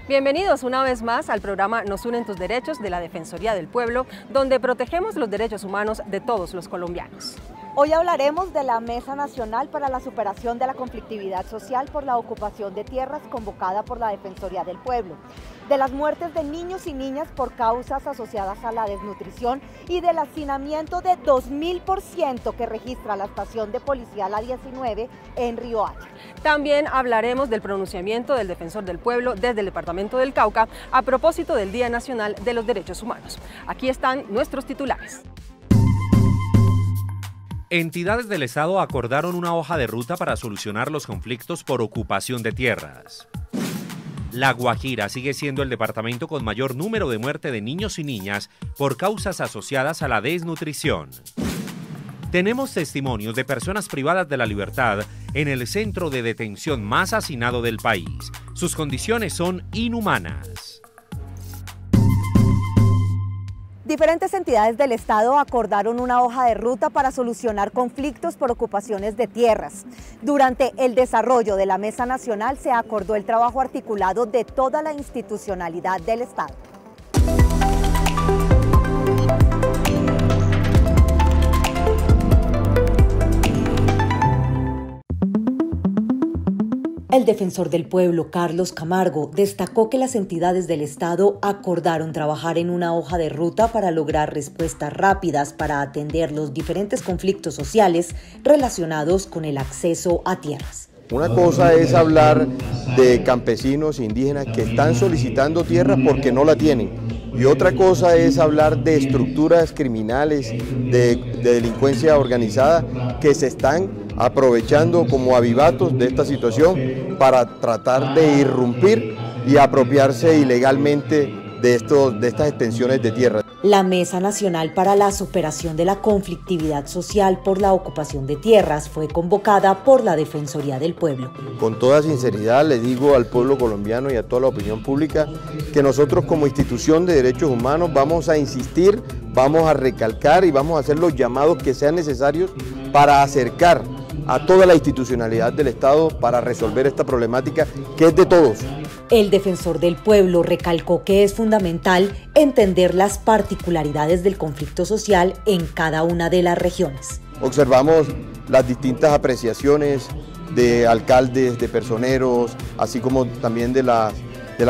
Bienvenidos una vez más al programa Nos unen tus derechos de la Defensoría del Pueblo, donde protegemos los derechos humanos de todos los colombianos. Hoy hablaremos de la Mesa Nacional para la Superación de la Conflictividad Social por la Ocupación de Tierras convocada por la Defensoría del Pueblo, de las muertes de niños y niñas por causas asociadas a la desnutrición y del hacinamiento de 2000% que registra la estación de policía La 19 en Riohacha. También hablaremos del pronunciamiento del Defensor del Pueblo desde el Departamento del Cauca a propósito del Día Nacional de los Derechos Humanos. Aquí están nuestros titulares. Entidades del Estado acordaron una hoja de ruta para solucionar los conflictos por ocupación de tierras. La Guajira sigue siendo el departamento con mayor número de muerte de niños y niñas por causas asociadas a la desnutrición. Tenemos testimonios de personas privadas de la libertad en el centro de detención más hacinado del país. Sus condiciones son inhumanas. Diferentes entidades del Estado acordaron una hoja de ruta para solucionar conflictos por ocupaciones de tierras. Durante el desarrollo de la Mesa Nacional se acordó el trabajo articulado de toda la institucionalidad del Estado. El defensor del pueblo, Carlos Camargo, destacó que las entidades del Estado acordaron trabajar en una hoja de ruta para lograr respuestas rápidas para atender los diferentes conflictos sociales relacionados con el acceso a tierras. Una cosa es hablar de campesinos indígenas que están solicitando tierras porque no la tienen. Y otra cosa es hablar de estructuras criminales, de delincuencia organizada que se están aprovechando como avivatos de esta situación para tratar de irrumpir y apropiarse ilegalmente de estas extensiones de tierra. La Mesa Nacional para la Superación de la Conflictividad Social por la Ocupación de Tierras fue convocada por la Defensoría del Pueblo. Con toda sinceridad le digo al pueblo colombiano y a toda la opinión pública que nosotros como institución de derechos humanos vamos a insistir, vamos a recalcar y vamos a hacer los llamados que sean necesarios para acercar a toda la institucionalidad del Estado para resolver esta problemática que es de todos. El defensor del pueblo recalcó que es fundamental entender las particularidades del conflicto social en cada una de las regiones. Observamos las distintas apreciaciones de alcaldes, de personeros, así como también de la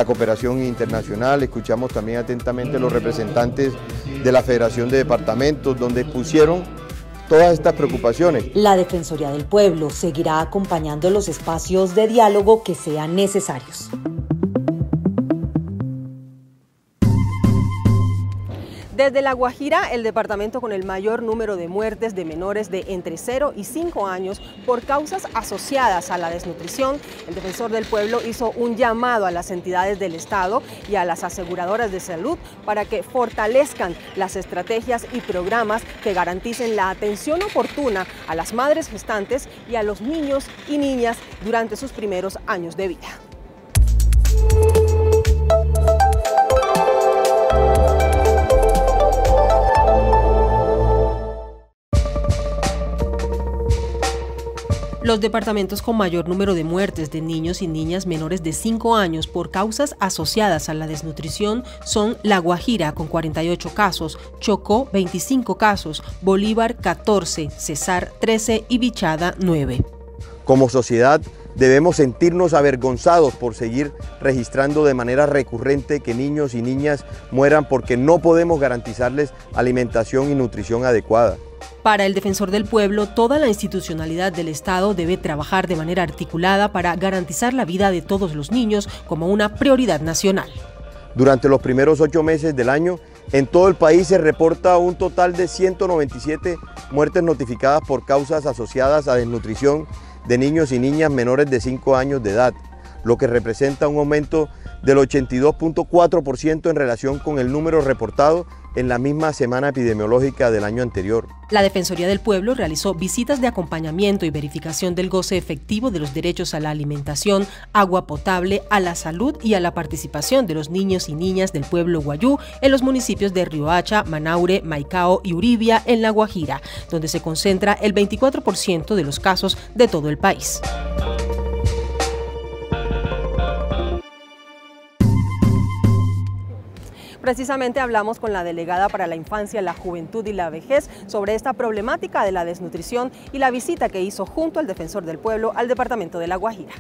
cooperación internacional. Escuchamos también atentamente a los representantes de la Federación de Departamentos, donde pusieron todas estas preocupaciones. La Defensoría del Pueblo seguirá acompañando los espacios de diálogo que sean necesarios. Desde La Guajira, el departamento con el mayor número de muertes de menores de entre 0 y 5 años por causas asociadas a la desnutrición, el defensor del pueblo hizo un llamado a las entidades del Estado y a las aseguradoras de salud para que fortalezcan las estrategias y programas que garanticen la atención oportuna a las madres gestantes y a los niños y niñas durante sus primeros años de vida. Los departamentos con mayor número de muertes de niños y niñas menores de 5 años por causas asociadas a la desnutrición son La Guajira con 48 casos, Chocó 25 casos, Bolívar 14, Cesar 13 y Bichada 9. Como sociedad debemos sentirnos avergonzados por seguir registrando de manera recurrente que niños y niñas mueran porque no podemos garantizarles alimentación y nutrición adecuada. Para el defensor del pueblo, toda la institucionalidad del Estado debe trabajar de manera articulada para garantizar la vida de todos los niños como una prioridad nacional. Durante los primeros 8 meses del año, en todo el país se reporta un total de 197 muertes notificadas por causas asociadas a desnutrición de niños y niñas menores de 5 años de edad, lo que representa un aumento del 82.4% en relación con el número reportado en la misma semana epidemiológica del año anterior. La Defensoría del Pueblo realizó visitas de acompañamiento y verificación del goce efectivo de los derechos a la alimentación, agua potable, a la salud y a la participación de los niños y niñas del pueblo guayú en los municipios de Riohacha, Manaure, Maicao y Uribia en La Guajira, donde se concentra el 24% de los casos de todo el país. Precisamente hablamos con la delegada para la Infancia, la Juventud y la Vejez sobre esta problemática de la desnutrición y la visita que hizo junto al Defensor del Pueblo al departamento de La Guajira.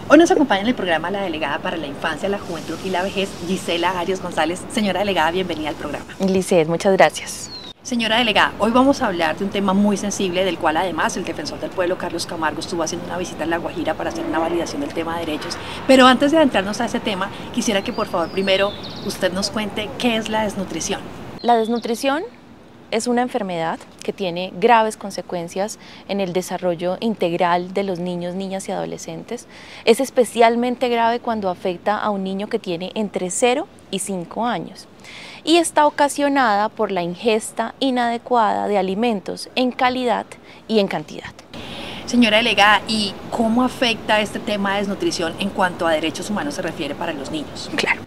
Hoy nos acompaña en el programa la delegada para la Infancia, la Juventud y la Vejez, Gisela Arias González. Señora delegada, bienvenida al programa. Lisset, muchas gracias. Señora delegada, hoy vamos a hablar de un tema muy sensible del cual además el Defensor del Pueblo, Carlos Camargo, estuvo haciendo una visita en La Guajira para hacer una validación del tema de derechos. Pero antes de adentrarnos a ese tema, quisiera que por favor primero usted nos cuente qué es la desnutrición. La desnutrición es una enfermedad que tiene graves consecuencias en el desarrollo integral de los niños, niñas y adolescentes. Es especialmente grave cuando afecta a un niño que tiene entre 0 y 5 años y está ocasionada por la ingesta inadecuada de alimentos en calidad y en cantidad. Señora delegada, ¿y cómo afecta este tema de desnutrición en cuanto a derechos humanos se refiere para los niños? Claro.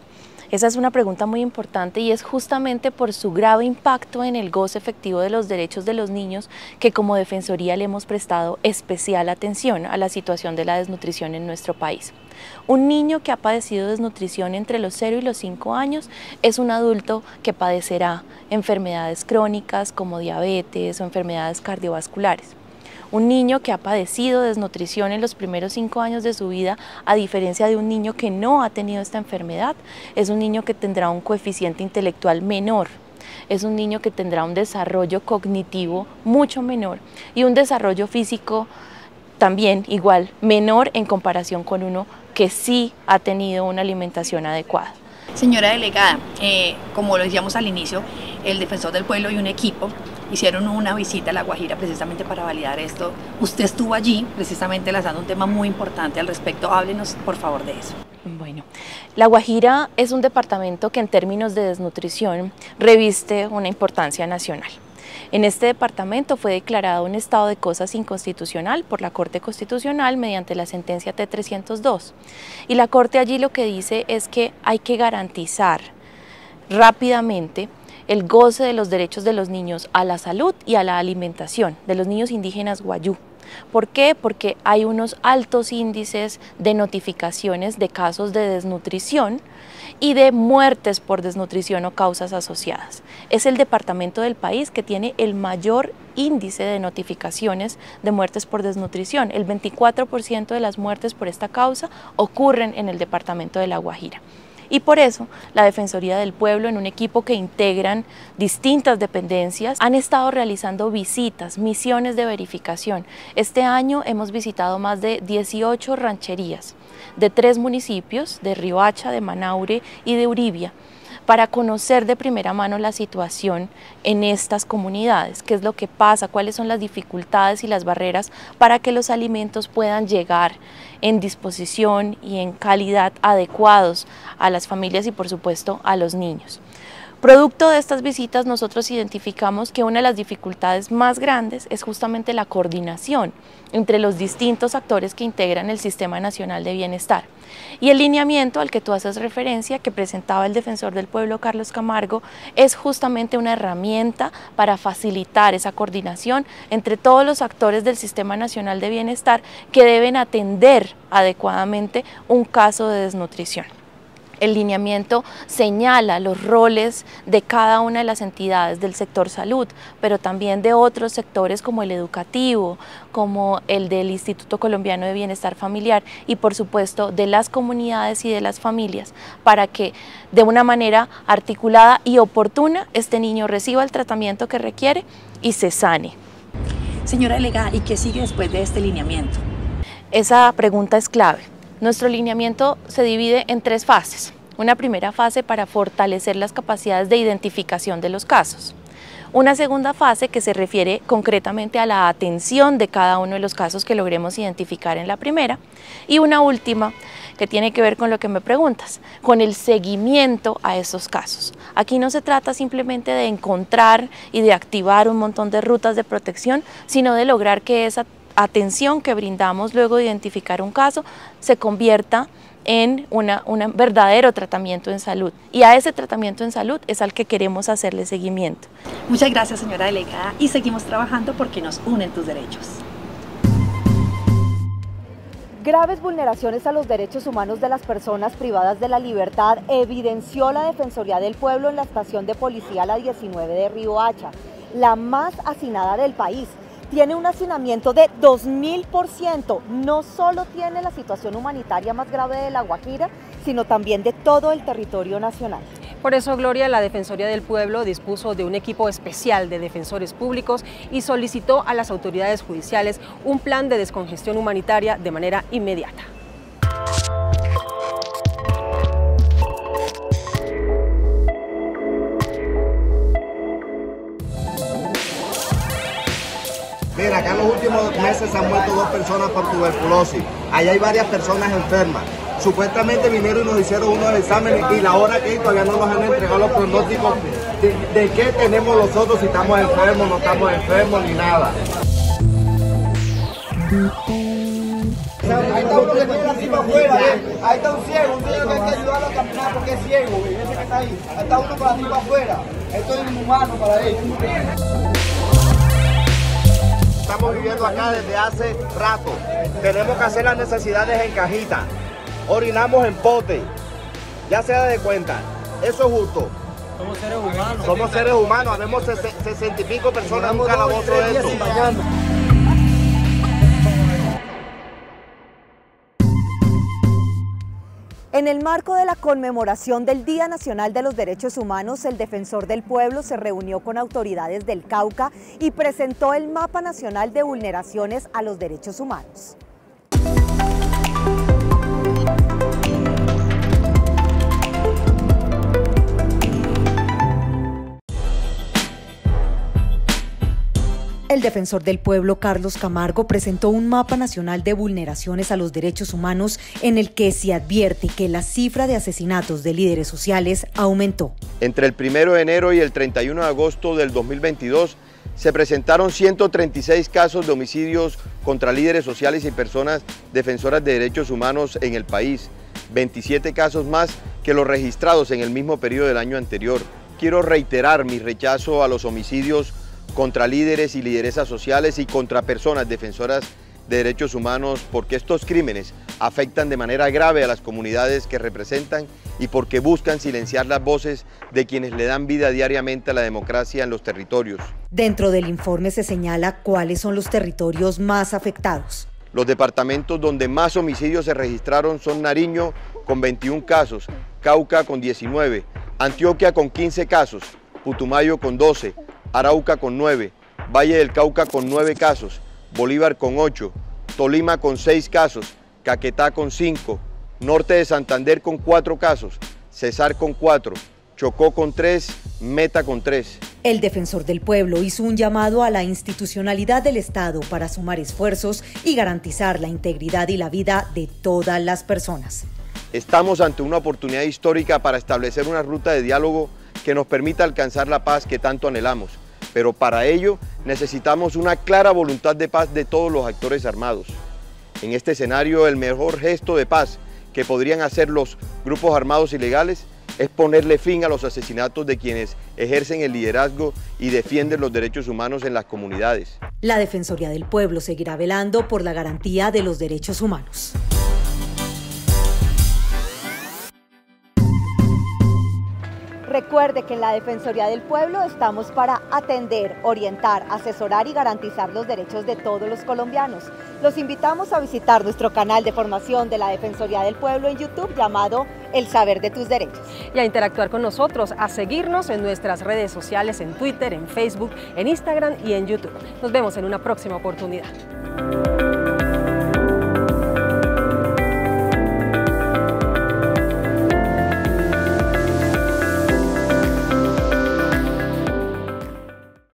Esa es una pregunta muy importante y es justamente por su grave impacto en el goce efectivo de los derechos de los niños que como Defensoría le hemos prestado especial atención a la situación de la desnutrición en nuestro país. Un niño que ha padecido desnutrición entre los 0 y los 5 años es un adulto que padecerá enfermedades crónicas como diabetes o enfermedades cardiovasculares. Un niño que ha padecido desnutrición en los primeros 5 años de su vida, a diferencia de un niño que no ha tenido esta enfermedad, es un niño que tendrá un coeficiente intelectual menor, es un niño que tendrá un desarrollo cognitivo mucho menor y un desarrollo físico también igual, menor en comparación con uno que sí ha tenido una alimentación adecuada. Señora delegada, como lo decíamos al inicio, el Defensor del Pueblo y un equipo hicieron una visita a La Guajira precisamente para validar esto. Usted estuvo allí precisamente lanzando un tema muy importante al respecto. Háblenos por favor de eso. Bueno, La Guajira es un departamento que en términos de desnutrición reviste una importancia nacional. En este departamento fue declarado un estado de cosas inconstitucional por la Corte Constitucional mediante la sentencia T-302. Y la Corte allí lo que dice es que hay que garantizar rápidamente el goce de los derechos de los niños a la salud y a la alimentación de los niños indígenas guayú. ¿Por qué? Porque hay unos altos índices de notificaciones de casos de desnutrición y de muertes por desnutrición o causas asociadas. Es el departamento del país que tiene el mayor índice de notificaciones de muertes por desnutrición. El 24% de las muertes por esta causa ocurren en el departamento de La Guajira. Y por eso la Defensoría del Pueblo, en un equipo que integran distintas dependencias, han estado realizando visitas, misiones de verificación. Este año hemos visitado más de 18 rancherías de 3 municipios, de Riohacha, de Manaure y de Uribia, para conocer de primera mano la situación en estas comunidades, qué es lo que pasa, cuáles son las dificultades y las barreras para que los alimentos puedan llegar en disposición y en calidad adecuados a las familias y por supuesto a los niños. Producto de estas visitas nosotros identificamos que una de las dificultades más grandes es justamente la coordinación entre los distintos actores que integran el Sistema Nacional de Bienestar. Y el lineamiento al que tú haces referencia, que presentaba el Defensor del Pueblo, Carlos Camargo, es justamente una herramienta para facilitar esa coordinación entre todos los actores del Sistema Nacional de Bienestar que deben atender adecuadamente un caso de desnutrición. El lineamiento señala los roles de cada una de las entidades del sector salud, pero también de otros sectores como el educativo, como el del Instituto Colombiano de Bienestar Familiar y por supuesto de las comunidades y de las familias, para que de una manera articulada y oportuna este niño reciba el tratamiento que requiere y se sane. Señora delegada, ¿y qué sigue después de este lineamiento? Esa pregunta es clave. Nuestro lineamiento se divide en 3 fases. Una primera fase para fortalecer las capacidades de identificación de los casos. Una segunda fase que se refiere concretamente a la atención de cada uno de los casos que logremos identificar en la primera. Y una última que tiene que ver con lo que me preguntas, con el seguimiento a esos casos. Aquí no se trata simplemente de encontrar y de activar un montón de rutas de protección, sino de lograr que esa atención que brindamos luego de identificar un caso se convierta en un verdadero tratamiento en salud. Y a ese tratamiento en salud es al que queremos hacerle seguimiento. Muchas gracias, señora delegada, y seguimos trabajando porque nos unen tus derechos. graves vulneraciones a los derechos humanos de las personas privadas de la libertad evidenció la Defensoría del Pueblo en la estación de policía La 19 de Riohacha, la más hacinada del país. Tiene un hacinamiento de 2000%. No solo tiene la situación humanitaria más grave de La Guajira, sino también de todo el territorio nacional. Por eso, Gloria, la Defensoría del Pueblo dispuso de un equipo especial de defensores públicos y solicitó a las autoridades judiciales un plan de descongestión humanitaria de manera inmediata. Mira, acá en los últimos meses se han muerto 2 personas por tuberculosis. Allá hay varias personas enfermas. Supuestamente vinieron y nos hicieron unos exámenes y la hora que todavía no nos han entregado los pronósticos de qué tenemos nosotros, si estamos enfermos, no estamos enfermos ni nada. Ahí está uno que tiene la cima afuera, ahí está un ciego que hay que ayudarlo a caminar porque es ciego, ese que está ahí. Ahí está uno con la cima afuera, esto es inhumano para ellos. Estamos viviendo acá desde hace rato, tenemos que hacer las necesidades en cajita, orinamos en pote, ya se da de cuenta, eso es justo. Somos seres humanos. Somos seres humanos, habemos 60 y pico personas en un calabozo de esto. En el marco de la conmemoración del Día Nacional de los Derechos Humanos, el Defensor del Pueblo se reunió con autoridades del Cauca y presentó el Mapa Nacional de Vulneraciones a los Derechos Humanos. El Defensor del Pueblo, Carlos Camargo, presentó un mapa nacional de vulneraciones a los derechos humanos en el que se advierte que la cifra de asesinatos de líderes sociales aumentó. Entre el 1 de enero y el 31 de agosto del 2022 se presentaron 136 casos de homicidios contra líderes sociales y personas defensoras de derechos humanos en el país, 27 casos más que los registrados en el mismo periodo del año anterior. Quiero reiterar mi rechazo a los homicidios contra líderes y lideresas sociales y contra personas defensoras de derechos humanos, porque estos crímenes afectan de manera grave a las comunidades que representan y porque buscan silenciar las voces de quienes le dan vida diariamente a la democracia en los territorios. Dentro del informe se señala cuáles son los territorios más afectados. Los departamentos donde más homicidios se registraron son Nariño con 21 casos, Cauca con 19, Antioquia con 15 casos, Putumayo con 12, Arauca con 9, Valle del Cauca con 9 casos, Bolívar con 8, Tolima con 6 casos, Caquetá con 5, Norte de Santander con 4 casos, Cesar con 4, Chocó con 3, Meta con 3. El Defensor del Pueblo hizo un llamado a la institucionalidad del Estado para sumar esfuerzos y garantizar la integridad y la vida de todas las personas. Estamos ante una oportunidad histórica para establecer una ruta de diálogo que nos permita alcanzar la paz que tanto anhelamos, pero para ello necesitamos una clara voluntad de paz de todos los actores armados. En este escenario, el mejor gesto de paz que podrían hacer los grupos armados ilegales es ponerle fin a los asesinatos de quienes ejercen el liderazgo y defienden los derechos humanos en las comunidades. La Defensoría del Pueblo seguirá velando por la garantía de los derechos humanos. Recuerde que en la Defensoría del Pueblo estamos para atender, orientar, asesorar y garantizar los derechos de todos los colombianos. Los invitamos a visitar nuestro canal de formación de la Defensoría del Pueblo en YouTube llamado El Saber de tus Derechos. Y a interactuar con nosotros, a seguirnos en nuestras redes sociales, en Twitter, en Facebook, en Instagram y en YouTube. Nos vemos en una próxima oportunidad.